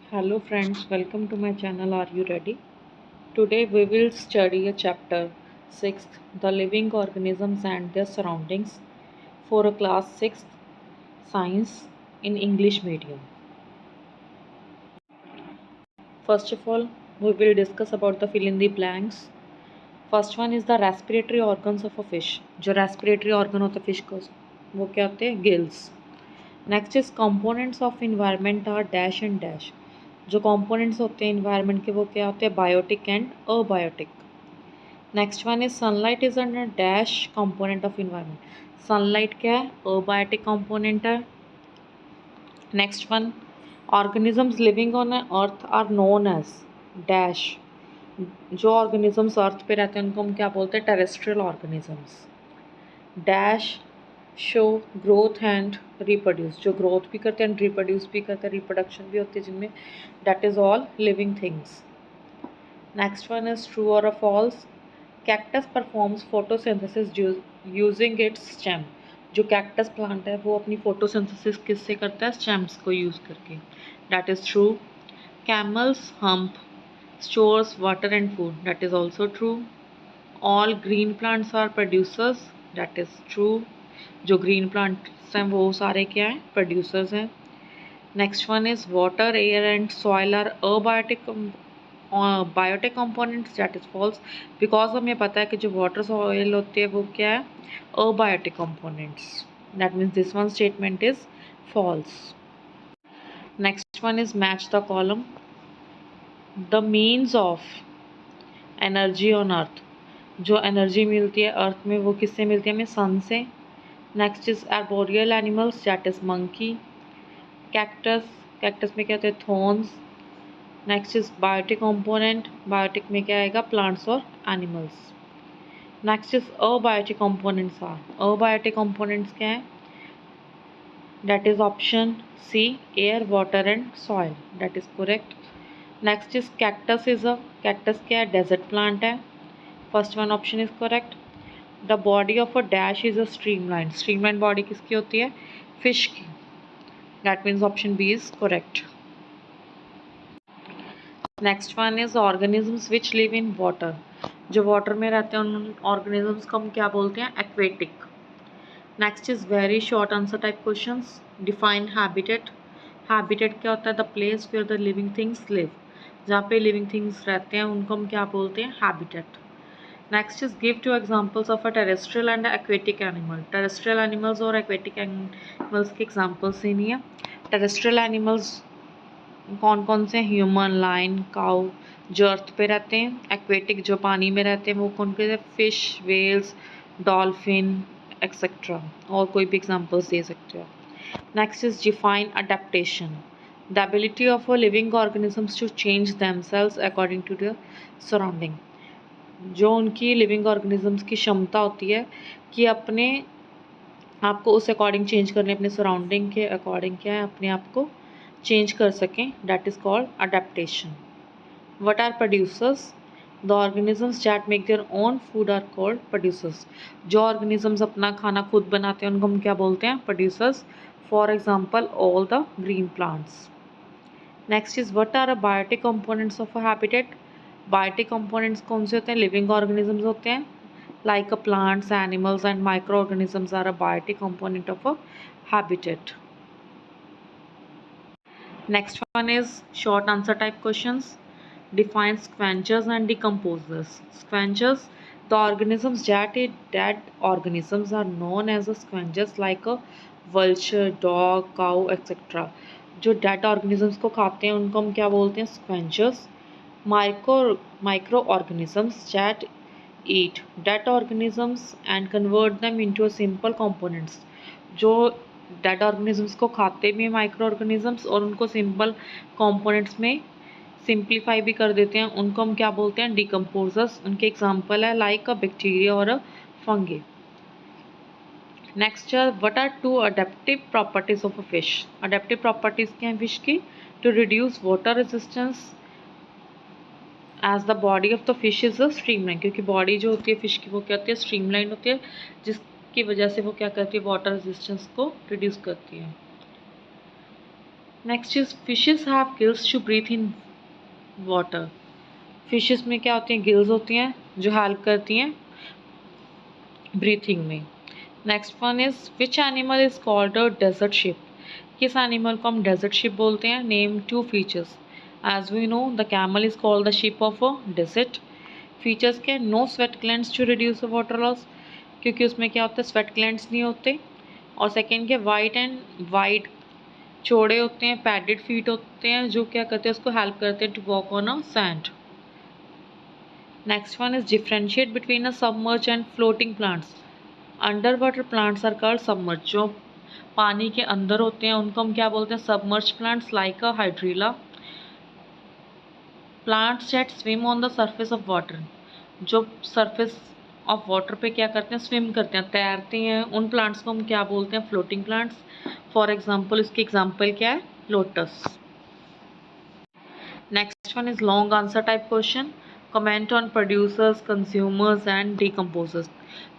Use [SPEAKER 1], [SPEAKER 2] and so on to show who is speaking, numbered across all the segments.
[SPEAKER 1] Hello friends, welcome to my channel. Are you ready? Today we will study a chapter 6th, The Living Organisms and Their Surroundings for a class 6th science in English medium. First of all, we will discuss about the fill in the blanks. First one is the respiratory organs of a fish. जो respiratory organ होता है fish का वो क्या होते हैं? Gills. Next is components of environment are dash and dash. जो components होते हैं इन्वायरमेंट के वो क्या होते हैं? Biotic and abiotic. Next one is sunlight is under dash component of environment. Sunlight क्या है? अबायोटिक कंपोनेंट है. Next one, organisms living on earth are known as dash. जो ऑर्गेनिजम्स अर्थ पे रहते हैं उनको हम क्या बोलते हैं? Terrestrial organisms. Dash show growth and reproduce. जो ग्रोथ भी करते हैं एंड रिप्रोड्यूस भी करते हैं, रिप्रोडक्शन भी होती है जिनमें. That is all living things. Next one is true और false. Cactus performs photosynthesis using its stem. जो कैक्टस प्लांट है वो अपनी फोटोसिंथेसिस किससे करता है? स्टेम्स को यूज करके. That is true. Camels hump stores water and food. That is also true. All green plants are producers. That is true. जो ग्रीन प्लांट्स हैं वो सारे क्या हैं? प्रोड्यूसर्स हैं. Next one is water air and soil are abiotic biotic components. That is false. Because हमें पता है कि जो वाटर सॉइल होती है वो क्या है? Abiotic components. That means this one statement is false. Next one is match the column. The means of energy on earth. जो एनर्जी मिलती है अर्थ में वो किससे मिलती है? हमें सन से. Next is arboreal animals. That is monkey. Cactus. Cactus में क्या होते हैं? Thorns. Next is biotic component. Biotic में क्या आएगा? प्लांट्स और animals. Next is abiotic components are. Abiotic components क्या है? That is option C, air water and soil. That is correct. Next is cactus is cactus क्या है? Desert plant है. First one option is correct. The body of a dash is a streamline. Streamline body किसकी होती है? Fish की. That means option B is correct. Next one is organisms which live in water. जो water में रहते हैं उन organisms को हम क्या बोलते हैं? Aquatic. Next is very short answer type questions. Define habitat. Habitat क्या होता है? The place where the living things live. जहाँ पे लिविंग थिंग्स रहते हैं उनको हम क्या बोलते हैं? Habitat. Next is give two examples of a terrestrial and aquatic animal. Terrestrial animals और एक्वेटिक एनिमल्स के एग्जाम्पल्स ही नहीं है. टेरेस्ट्रियल एनिमल्स कौन कौन से? ह्यूमन, लायन, काउ जो अर्थ पे रहते हैं. एक्वेटिक जो पानी में रहते हैं वो कौन के? Fish, whales, dolphin etcetera. और कोई भी एग्जाम्पल्स दे सकते हो. Next is define adaptation. The ability of a living organisms to change themselves according to the surrounding. जो उनकी लिविंग ऑर्गेनिजम्स की क्षमता होती है कि अपने आपको उस अकॉर्डिंग चेंज करने, अपने सराउंडिंग के अकॉर्डिंग क्या है? अपने आप को चेंज कर सकें. That is called adaptation. What are producers? The organisms that make their own food are called producers. जो ऑर्गेनिजम्स अपना खाना खुद बनाते हैं उनको हम क्या बोलते हैं? Producers. For example all the green plants. Next is what are a biotic components of a habitat. Biotic components कौन से होते हैं? लिविंग ऑर्गेनिजम्स होते हैं. Like a plants, animals and micro organisms are a biotic component of a habitat. Next one is short answer type questions. Define scavengers and decomposers. Scavengers, the organisms that eat dead organisms are known as the scavengers, like a vulture, dog, cow, etc. जो dead organisms को खाते हैं उनको हम क्या बोलते हैं? scavengers. Microorganisms that eat dead organisms and convert them into a simple components. जो डेड ऑर्गेनिजम्स को खाते भी हैं माइक्रो ऑर्गेनिजम्स और उनको सिंपल कंपोनेंट्स में सिंप्लीफाई भी कर देते हैं, उनको हम क्या बोलते हैं? डिकम्पोजर्स. उनके एग्जांपल है लाइक अ बैक्टीरिया और अ फंगी. नेक्स्ट है what are two adaptive properties of a fish. Adaptive properties क्या हैं फिश की? To reduce water resistance as the body of the fish is a streamline. क्योंकि body जो होती है fish की वो क्या होती है? स्ट्रीमलाइन होती है, जिसकी वजह से वो क्या करती है? वाटर रेजिस्टेंस को रिड्यूस करती है. Next is fishes have gills to breathe in water. Fishes में क्या होती हैं, गिल्स होती हैं जो हेल्प करती हैं ब्रीथिंग में। Next one is which animal is called a desert ship. किस एनिमल को हम डेजर्ट शिप बोलते हैं? Name two features. As we know the camel is called the ship of a desert. Features के no sweat glands to reduce water loss, क्योंकि उसमें क्या होता है, स्वेट ग्लैंड्स नहीं होते। और सेकेंड के वाइट एंड वाइड चौड़े होते हैं, पैडेड फीट होते हैं जो क्या करते हैं, उसको हेल्प करते हैं to walk on a sand. Next one is differentiate between a submerge and floating plants. Under water plants are called submerge. जो पानी के अंदर होते हैं उनको हम क्या बोलते हैं? Submerge plants like a hydrilla. Plants that swim on the surface of water. जो सरफेस ऑफ वाटर पे क्या करते हैं? स्विम करते हैं, तैरते हैं। उन प्लांट्स को हम क्या बोलते हैं? Floating plants. फॉर एग्जाम्पल, इसकी एग्जाम्पल क्या है? Lotus. Next one is long answer type question. Comment on producers, consumers and decomposers.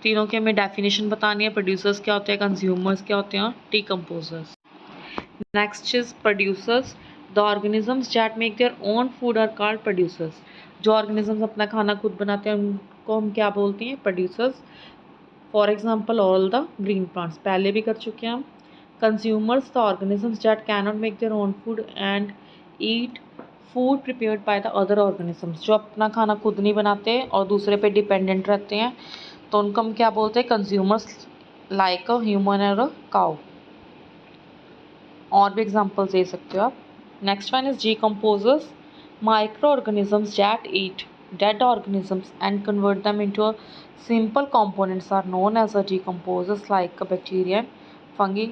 [SPEAKER 1] तीनों की हमें डेफिनेशन बतानी है। प्रोड्यूसर्स क्या होते हैं, कंज्यूमर्स क्या होते हैं, और decomposers. Next is producers. The organisms that make their own food are called producers. जो ऑर्गेनिजम्स अपना खाना खुद बनाते हैं उनको हम क्या बोलते हैं? Producers. For example all the green plants, पहले भी कर चुके हैं हम। Consumers, the organisms that can not make their own food and eat food prepared by the other organisms. जो अपना खाना खुद नहीं बनाते और दूसरे पे डिपेंडेंट रहते हैं, तो उनको हम क्या बोलते हैं? कंज्यूमर्स, लाइक अ ह्यूमन और अ काउ। और भी एग्जांपल्स दे सकते हो आप। Next one is decomposers. Micro organisms that eat dead organisms and convert them into a simple components are known as a decomposers like bacteria and fungi.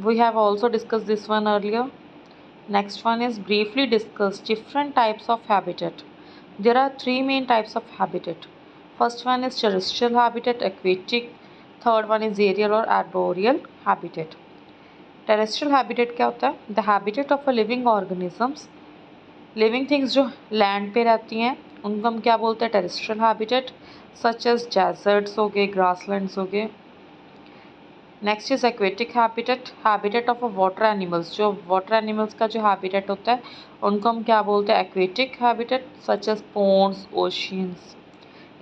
[SPEAKER 1] We have also discussed this one earlier. Next one is briefly discuss different types of habitat. There are three main types of habitat. First one is terrestrial habitat, aquatic. Third one is aerial or arboreal habitat. Terrestrial habitat क्या होता है? The habitat of a living organisms. Living things जो land पे रहती हैं उनको हम क्या बोलते हैं? Terrestrial habitat, such as deserts हो गए, ग्रासलैंड्स हो गए। Next is aquatic habitat, habitat of a water animals. जो वाटर एनिमल्स का जो हैबिटेट होता है उनको हम क्या बोलते हैं? Aquatic habitat, such as ponds, oceans.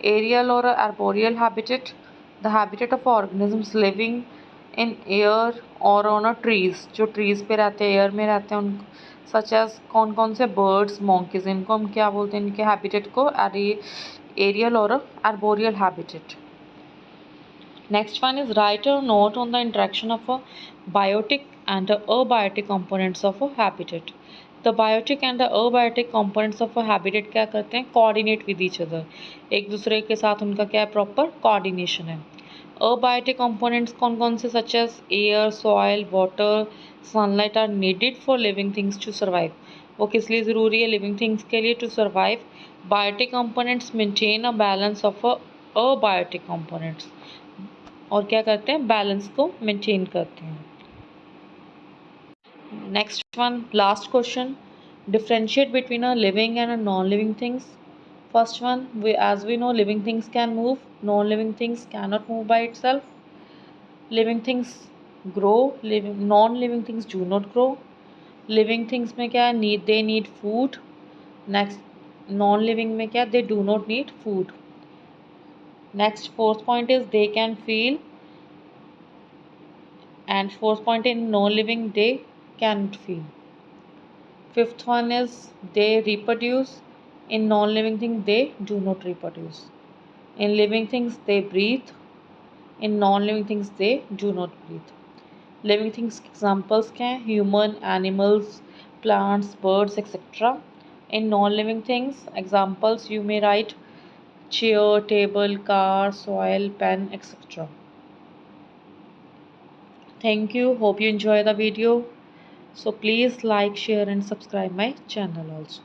[SPEAKER 1] Aerial और arboreal habitat, the habitat of organisms living in air और ऑन अ ट्रीज। जो ट्रीज पे रहते हैं, एयर में रहते हैं, उन सच एज कौन कौन से बर्ड्स, मॉन्कीज, इनको हम क्या बोलते हैं? इनके हैबिटेट को एरियल और arboreal habitat. Next one is write a note on the interaction of a biotic and abiotic components of a habitat. The biotic and the abiotic components of a habitat क्या करते हैं? Coordinate with each other. एक दूसरे के साथ उनका क्या है? प्रॉपर कोऑर्डिनेशन है। अबायोटिक कंपोनेंट्स कौन कौन से? Such as air, soil, water, sunlight are needed for living things to survive. वो किस लिए ज़रूरी है लिविंग थिंग्स के लिए? To survive. Biotic components maintain a balance of abiotic components, और क्या करते हैं? बैलेंस को मेंटेन करते हैं। Next one, last question, differentiate between a living and a non living things. First one, as we know, living things can move, non-living things cannot move by itself. Living things grow, non-living things do not grow. Living things में क्या है? They need food. Next, non-living में क्या? They do not need food. Next, fourth point is they can feel, and fourth point in non-living they can't feel. Fifth one is they reproduce. In non-living thing they do not reproduce. In living things they breathe. In non-living things they do not breathe. Living things examples क्या हैं? Human, animals, plants, birds, etc. In non-living things examples you may write chair, table, car, soil, pen, etc. Thank you. Hope you enjoy the video. So please like, share and subscribe my channel also.